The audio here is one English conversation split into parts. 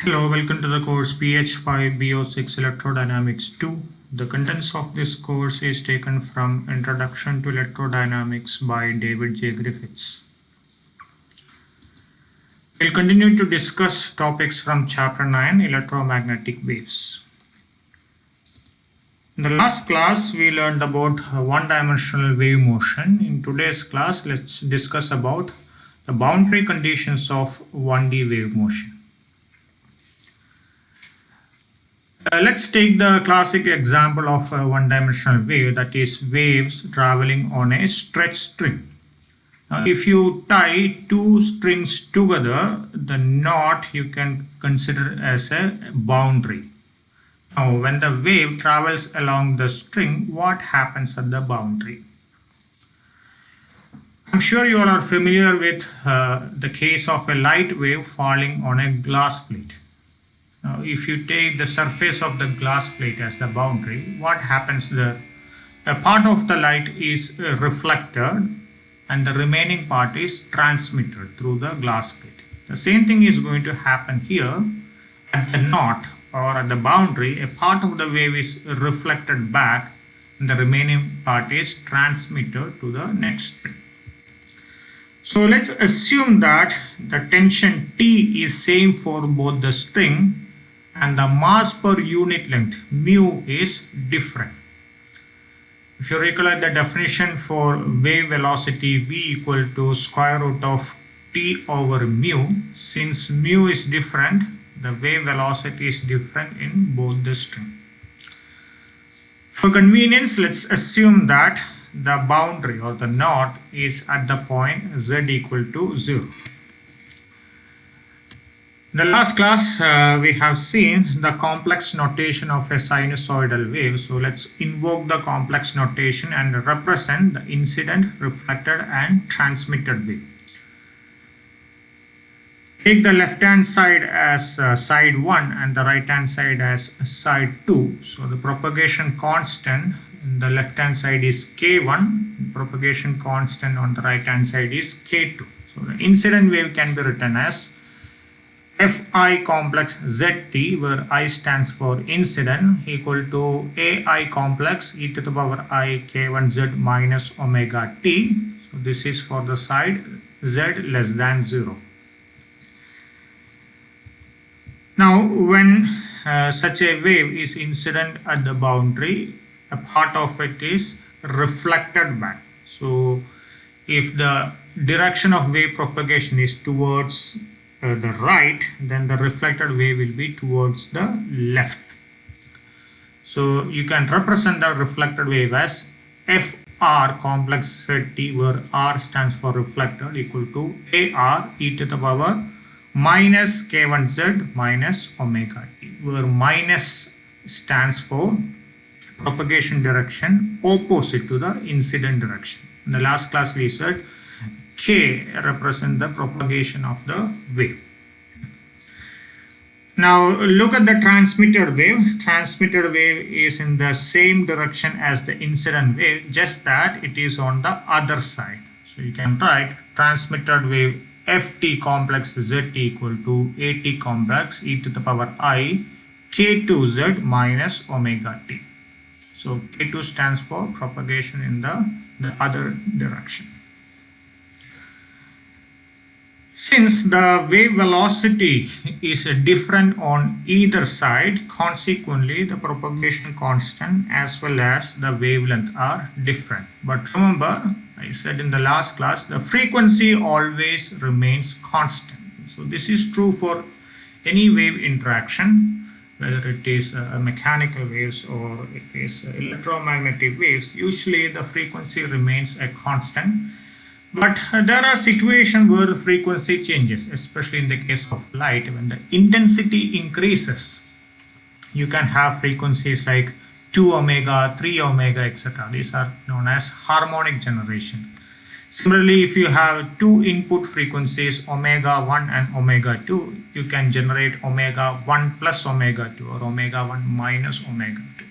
Hello, welcome to the course PH5 BO6 Electrodynamics 2. The contents of this course is taken from Introduction to Electrodynamics by David J. Griffiths. We'll continue to discuss topics from Chapter 9, Electromagnetic Waves. In the last class, we learned about one-dimensional wave motion. In today's class, let's discuss about the boundary conditions of 1D wave motion. Let's take the classic example of a one-dimensional wave, that is waves traveling on a stretched string. Now, if you tie two strings together, the knot you can consider as a boundary. Now, when the wave travels along the string, what happens at the boundary? I'm sure you all are familiar with the case of a light wave falling on a glass plate. Now, if you take the surface of the glass plate as the boundary, what happens there? A part of the light is reflected and the remaining part is transmitted through the glass plate. The same thing is going to happen here at the knot or at the boundary. A part of the wave is reflected back and the remaining part is transmitted to the next string. So let's assume that the tension T is same for both the string and the mass per unit length mu is different. If you recollect the definition for wave velocity v equal to square root of T over mu, since mu is different, the wave velocity is different in both the string. For convenience, let's assume that the boundary or the knot is at the point z equal to 0. In the last class, we have seen the complex notation of a sinusoidal wave. So let's invoke the complex notation and represent the incident, reflected and transmitted wave. Take the left hand side as side 1 and the right hand side as side 2. So the propagation constant on the left hand side is K1, propagation constant on the right hand side is K2. So the incident wave can be written as Fi complex Zt, where I stands for incident, equal to Ai complex e to the power I k1z minus omega t. So this is for the side z less than 0. Now, when such a wave is incident at the boundary, a part of it is reflected back. So if the direction of wave propagation is towards the right, then the reflected wave will be towards the left. So you can represent the reflected wave as Fr complex Zt, where R stands for reflected, equal to Ar e to the power minus k1z minus omega t, where minus stands for propagation direction opposite to the incident direction. In the last class we said K represents the propagation of the wave. Now look at the transmitted wave. Transmitted wave is in the same direction as the incident wave, just that it is on the other side. So you can write transmitted wave Ft complex Z equal to At complex e to the power I K2Z minus omega t. So K2 stands for propagation in the other direction. Since the wave velocity is different on either side, consequently the propagation constant as well as the wavelength are different. But remember, I said in the last class, the frequency always remains constant. So this is true for any wave interaction, whether it is mechanical waves or it is electromagnetic waves. Usually the frequency remains a constant. But there are situations where the frequency changes, especially in the case of light. When the intensity increases, you can have frequencies like 2 omega, 3 omega, etc. These are known as harmonic generation. Similarly, if you have two input frequencies, omega 1 and omega 2, you can generate omega 1 plus omega 2 or omega 1 minus omega 2.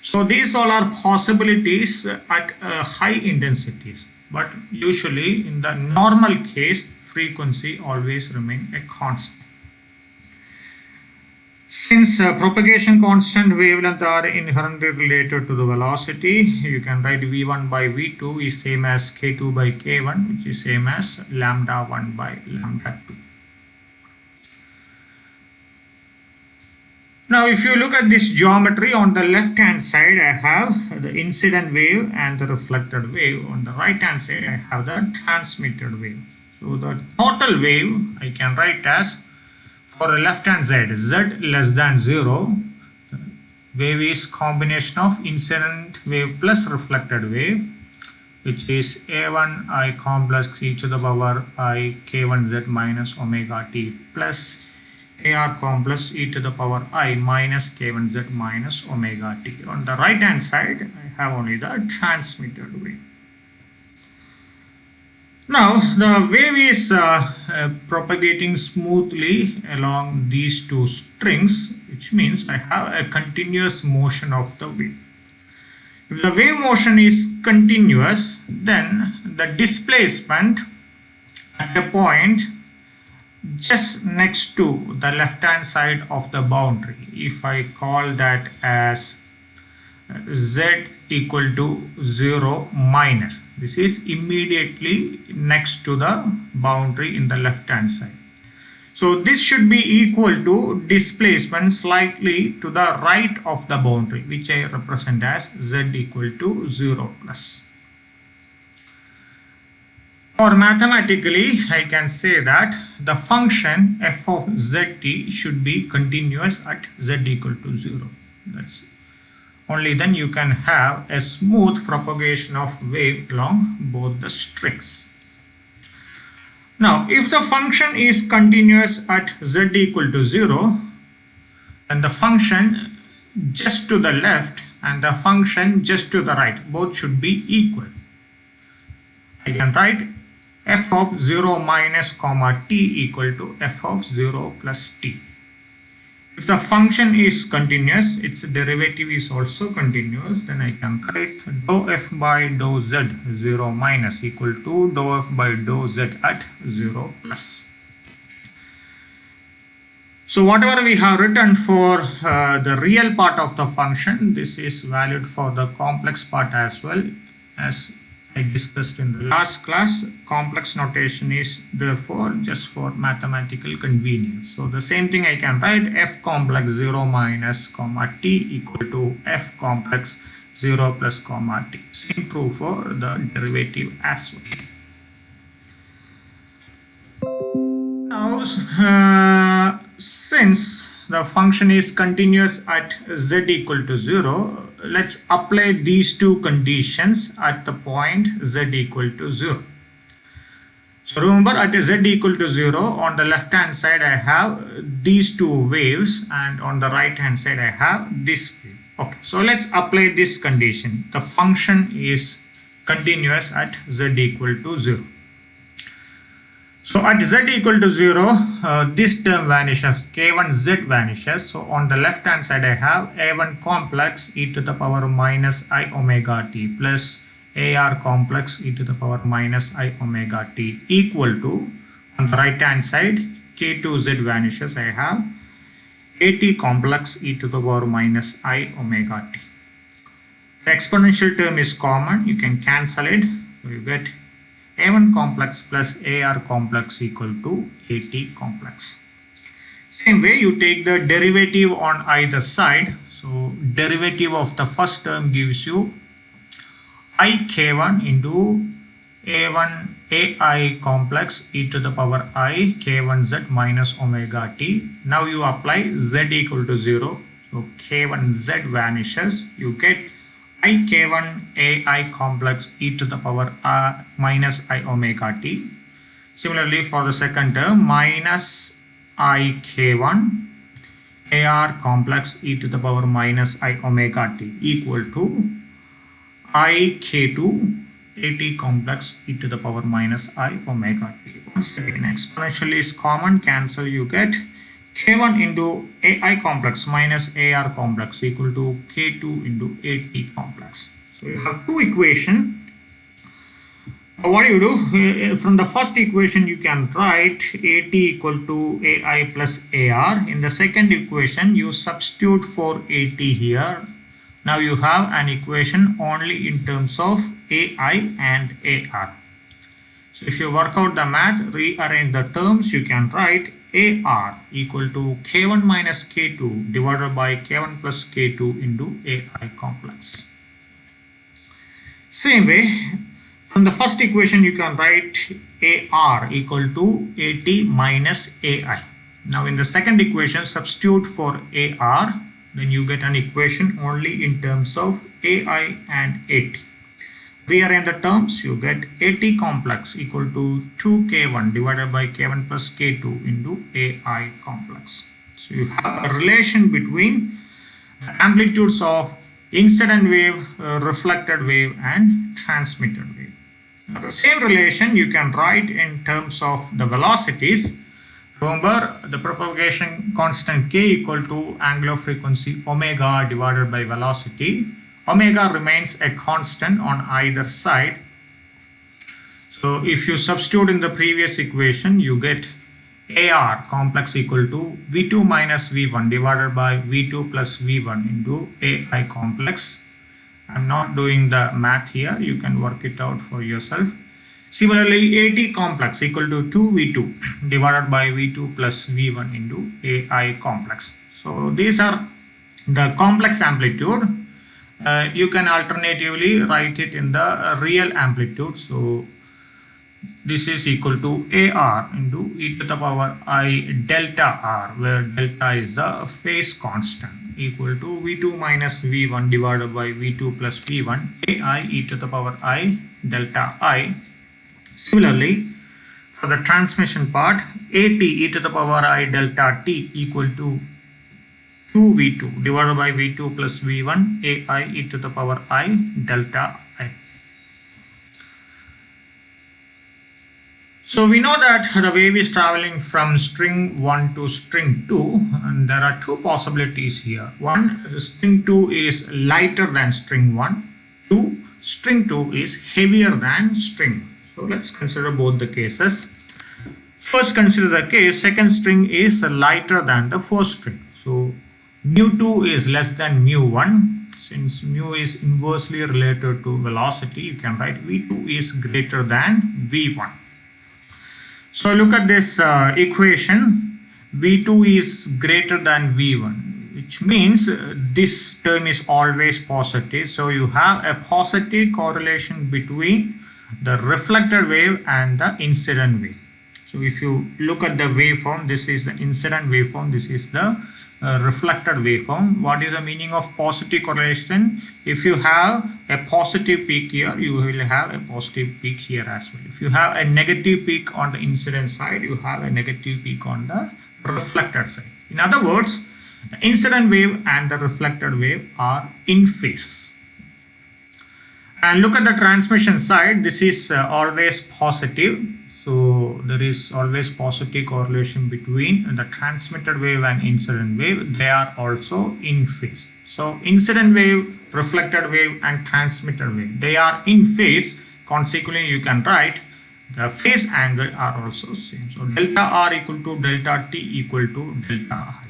So these all are possibilities at high intensities. But usually in the normal case, frequency always remain a constant. Since propagation constant wavelength are inherently related to the velocity, you can write v1 by v2 is same as k2 by k1, which is same as lambda 1 by lambda 2. Now if you look at this geometry, on the left hand side I have the incident wave and the reflected wave. On the right hand side I have the transmitted wave. So the total wave I can write as, for the left hand side, z less than 0, wave is combination of incident wave plus reflected wave, which is a1 I complex e to the power I k1z minus omega t plus ar complex e to the power I minus k1z minus omega t. On the right hand side I have only the transmitted wave. Now the wave is propagating smoothly along these two strings, which means I have a continuous motion of the wave. If the wave motion is continuous, then the displacement at a point just next to the left hand side of the boundary, if I call that as z equal to 0 minus, this is immediately next to the boundary in the left hand side. So this should be equal to displacement slightly to the right of the boundary, which I represent as z equal to 0 plus. Or mathematically I can say that the function f of zt should be continuous at z equal to 0. That's only then you can have a smooth propagation of wave along both the strings. Now if the function is continuous at z equal to 0, then the function just to the left and the function just to the right both should be equal. I can write f of 0 minus comma t equal to f of 0 plus t. If the function is continuous, its derivative is also continuous, then I can write dou f by dou z 0 minus equal to dou f by dou z at 0 plus. So whatever we have written for the real part of the function, this is valid for the complex part as well. As I discussed in the last class, complex notation is therefore just for mathematical convenience. So the same thing I can write f complex 0 minus comma t equal to f complex 0 plus comma t. Same proof for the derivative as well. Now since the function is continuous at z equal to 0, let's apply these two conditions at the point z equal to 0. So remember, at z equal to 0, on the left hand side I have these two waves and on the right hand side I have this wave. Okay, so let's apply this condition. The function is continuous at z equal to 0. So at z equal to 0, this term vanishes, k1z vanishes. So on the left hand side I have a1 complex e to the power minus I omega t plus ar complex e to the power minus I omega t equal to, on the right hand side k2z vanishes, I have at complex e to the power minus I omega t. The exponential term is common, you can cancel it, so you get a1 complex plus ar complex equal to at complex. Same way you take the derivative on either side. So derivative of the first term gives you ik1 into a1 ai complex e to the power I k1z minus omega t. Now you apply z equal to 0. So k1z vanishes. You get ik1 ai complex e to the power minus I omega t. Similarly for the second term, minus ik1 ar complex e to the power minus I omega t equal to ik2 at complex e to the power minus I omega t. Once again, exponential is common, cancel, you get k1 into ai complex minus ar complex equal to k2 into at complex. So you have two equations. What do you do? From the first equation you can write AT equal to AI plus AR. In the second equation you substitute for AT here. Now you have an equation only in terms of AI and AR. So if you work out the math, rearrange the terms, you can write AR equal to K1 minus K2 divided by K1 plus K2 into AI complex. Same way, from the first equation you can write AR equal to AT minus AI. Now in the second equation substitute for AR, then you get an equation only in terms of AI and AT. Rearrange the terms, you get AT complex equal to 2K1 divided by K1 plus K2 into AI complex. So you have a relation between the amplitudes of incident wave, reflected wave and transmitted wave. Now the same relation you can write in terms of the velocities. Remember the propagation constant k equal to angular frequency omega divided by velocity. Omega remains a constant on either side. So if you substitute in the previous equation, you get AR complex equal to V2 minus V1 divided by V2 plus V1 into AI complex. I'm not doing the math here. You can work it out for yourself. Similarly, AT complex equal to 2V2 divided by V2 plus V1 into AI complex. So these are the complex amplitude. You can alternatively write it in the real amplitude. So this is equal to AR into e to the power I delta R, where delta is the phase constant, equal to V2 minus V1 divided by V2 plus V1 AI e to the power I delta I. Similarly, for the transmission part, AT e to the power I delta T equal to 2V2 divided by V2 plus V1 AI e to the power I delta I. So we know that the wave is traveling from string 1 to string 2, and there are two possibilities here. One, string 2 is lighter than string 1. 2, string 2 is heavier than string 1. So let's consider both the cases. First, consider the case second string is lighter than the first string. So mu2 is less than mu1. Since mu is inversely related to velocity, you can write V2 is greater than V1. So look at this equation. V2 is greater than V1, which means this term is always positive. So you have a positive correlation between the reflected wave and the incident wave. So if you look at the waveform, this is the incident waveform, this is the reflected waveform. What is the meaning of positive correlation? If you have a positive peak here, you will have a positive peak here as well. If you have a negative peak on the incident side, you have a negative peak on the reflected side. In other words, the incident wave and the reflected wave are in phase. And look at the transmission side, this is always positive. So there is always positive correlation between the transmitted wave and incident wave. They are also in phase. So incident wave, reflected wave and transmitted wave, they are in phase. Consequently, you can write the phase angle are also same. So delta R equal to delta T equal to delta I.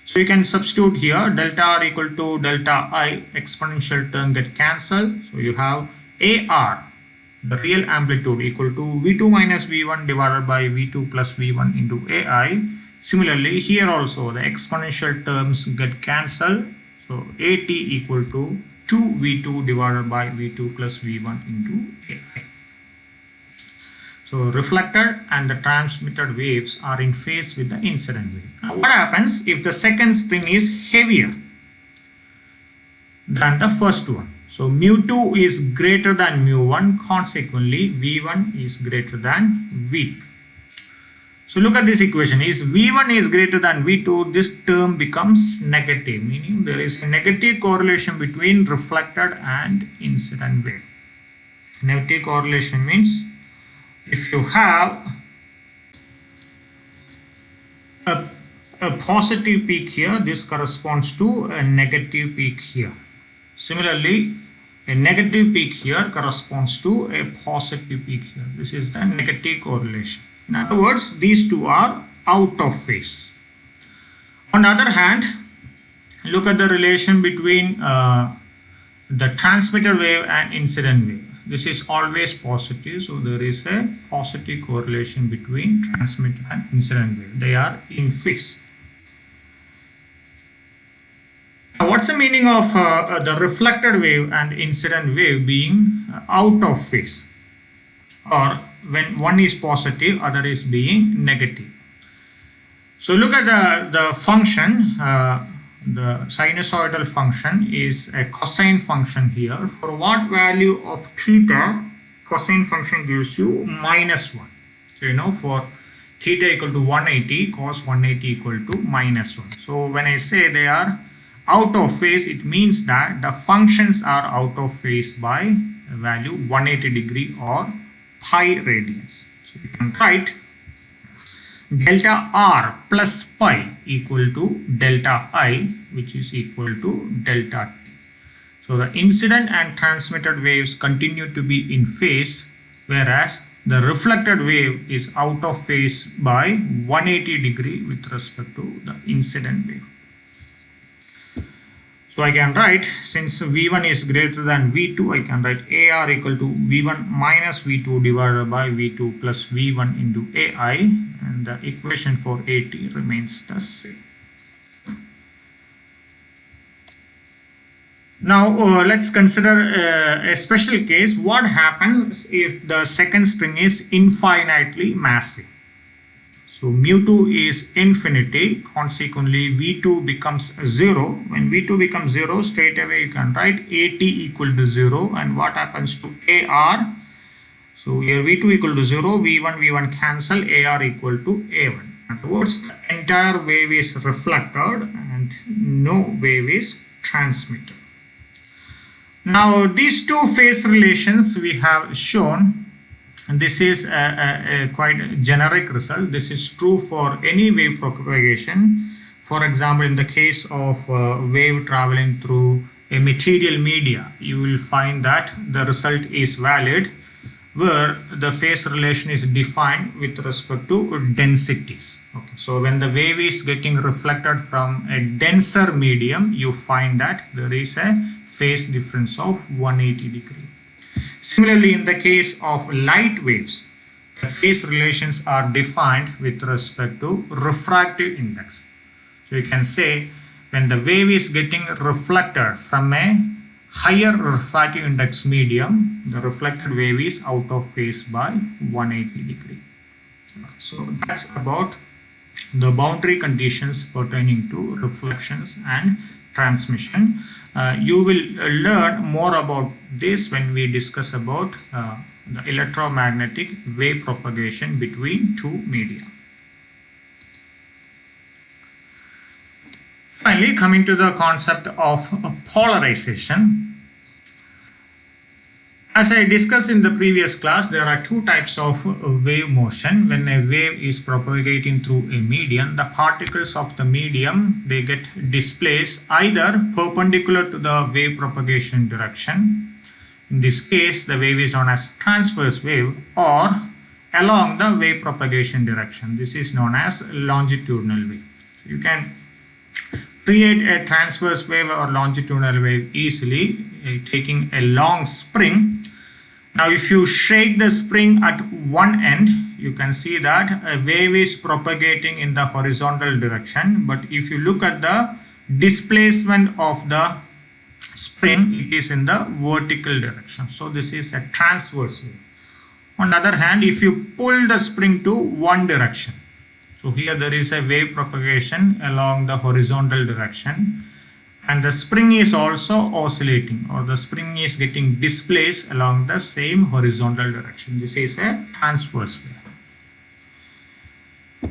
So you can substitute here delta R equal to delta I, exponential term get cancelled. So you have AR, the real amplitude, equal to V2 minus V1 divided by V2 plus V1 into AI. Similarly, here also the exponential terms get cancelled. So AT equal to 2V2 divided by V2 plus V1 into AI. So reflected and the transmitted waves are in phase with the incident wave. Now what happens if the second string is heavier than the first one? So mu2 is greater than mu1, consequently V1 is greater than V2. So look at this equation. Is V1 is greater than V2, this term becomes negative, meaning there is a negative correlation between reflected and incident wave. Negative correlation means if you have a positive peak here, this corresponds to a negative peak here. Similarly, A negative peak here corresponds to a positive peak here. This is the negative correlation. In other words, these two are out of phase. On the other hand, look at the relation between the transmitted wave and incident wave. This is always positive, so there is a positive correlation between transmitted and incident wave. They are in phase. Now, what's the meaning of the reflected wave and incident wave being out of phase, or when one is positive, other is being negative? So look at the function. The sinusoidal function is a cosine function here. For what value of theta, cosine function gives you -1. So you know, for theta equal to 180, cos 180 equal to -1. So when I say they are out of phase, it means that the functions are out of phase by a value 180 degree or pi radians. So you can write delta r plus pi equal to delta I, which is equal to delta t. So the incident and transmitted waves continue to be in phase, whereas the reflected wave is out of phase by 180 degree with respect to the incident wave. So I can write, since V1 is greater than V2, I can write AR equal to V1 minus V2 divided by V2 plus V1 into AI, and the equation for AT remains the same. Now let's consider a special case. What happens if the second string is infinitely massive? So mu2 is infinity, consequently V2 becomes 0. When V2 becomes 0, straight away you can write AT equal to 0. And what happens to AR? So here V2 equal to 0, V1 cancel, AR equal to A1. In other words, the entire wave is reflected and no wave is transmitted. Now these two phase relations we have shown. And this is a quite generic result. This is true for any wave propagation. For example, in the case of wave traveling through a material media, you will find that the result is valid, where the phase relation is defined with respect to densities. Okay. So when the wave is getting reflected from a denser medium, you find that there is a phase difference of 180 degree. Similarly, in the case of light waves, the phase relations are defined with respect to refractive index. So you can say when the wave is getting reflected from a higher refractive index medium, the reflected wave is out of phase by 180 degree. So that's about the boundary conditions pertaining to reflections and transmission. You will learn more about this when we discuss about the electromagnetic wave propagation between two media. Finally, coming to the concept of polarization. As I discussed in the previous class, there are two types of wave motion. When a wave is propagating through a medium, the particles of the medium, they get displaced either perpendicular to the wave propagation direction. In this case, the wave is known as transverse wave, or along the wave propagation direction. This is known as longitudinal wave. So you can create a transverse wave or longitudinal wave easily taking a long spring. Now if you shake the spring at one end, you can see that a wave is propagating in the horizontal direction, but if you look at the displacement of the spring, it is in the vertical direction. So this is a transverse wave. On the other hand, if you pull the spring to one direction, so here there is a wave propagation along the horizontal direction, and the spring is also oscillating, or the spring is getting displaced along the same horizontal direction. This is a transverse wave.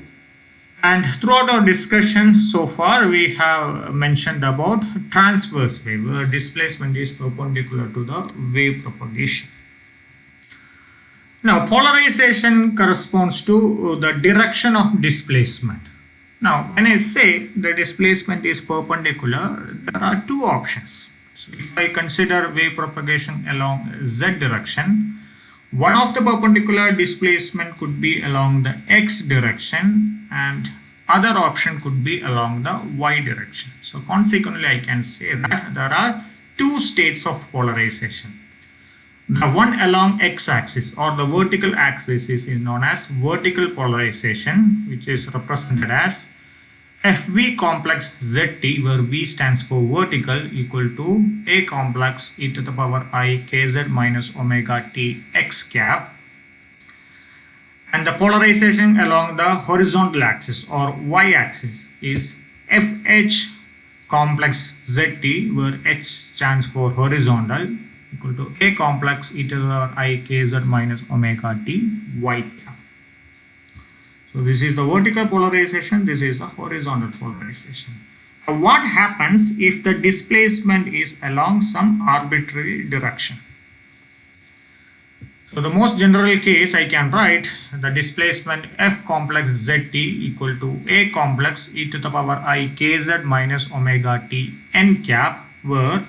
And throughout our discussion so far, we have mentioned about transverse wave, where displacement is perpendicular to the wave propagation. Now, polarization corresponds to the direction of displacement. Now, when I say the displacement is perpendicular, there are two options. So if I consider wave propagation along z direction, one of the perpendicular displacement could be along the x direction and other option could be along the y direction. So consequently, I can say that there are two states of polarization. The one along x-axis or the vertical axis is known as vertical polarization, which is represented as Fv complex Zt, where V stands for vertical, equal to A complex e to the power I kz minus omega t x cap. And the polarization along the horizontal axis or y-axis is Fh complex Zt, where H stands for horizontal, equal to A complex e to the power I kz minus omega t y cap. So this is the vertical polarization, this is the horizontal polarization. Now what happens if the displacement is along some arbitrary direction? So the most general case I can write the displacement F complex Zt equal to A complex e to the power I kz minus omega t n cap, where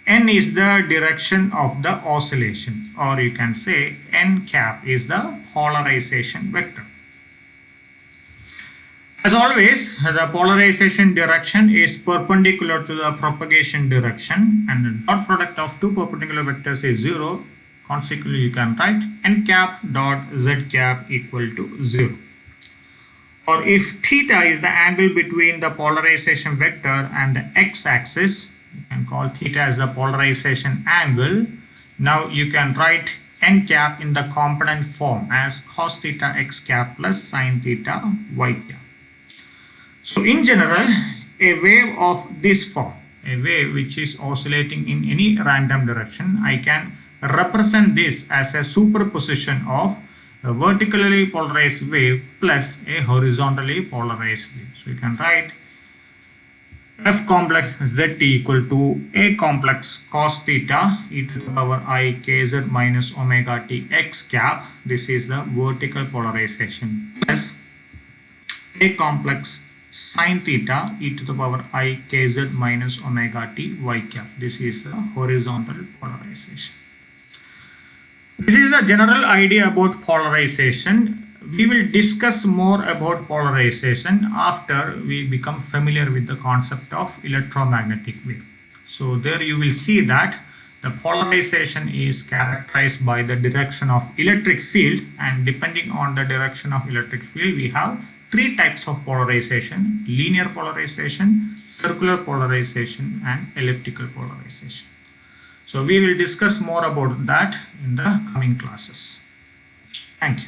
n is the direction of the oscillation, or you can say n cap is the polarization vector. As always, the polarization direction is perpendicular to the propagation direction, and the dot product of two perpendicular vectors is 0. Consequently, you can write n cap dot z cap equal to 0. Or if theta is the angle between the polarization vector and the x-axis, you can call theta as the polarization angle. Now you can write n cap in the component form as cos theta x cap plus sin theta y cap. So in general, a wave of this form, a wave which is oscillating in any random direction, I can represent this as a superposition of a vertically polarized wave plus a horizontally polarized wave. So you can write F complex Zt equal to A complex cos theta e to the power I kz minus omega t x cap. This is the vertical polarization, plus A complex sin theta e to the power I kz minus omega t y cap. This is the horizontal polarization. This is the general idea about polarization. We will discuss more about polarization after we become familiar with the concept of electromagnetic wave. So there you will see that the polarization is characterized by the direction of electric field, and depending on the direction of electric field we have three types of polarization: linear polarization, circular polarization and elliptical polarization. So we will discuss more about that in the coming classes. Thank you.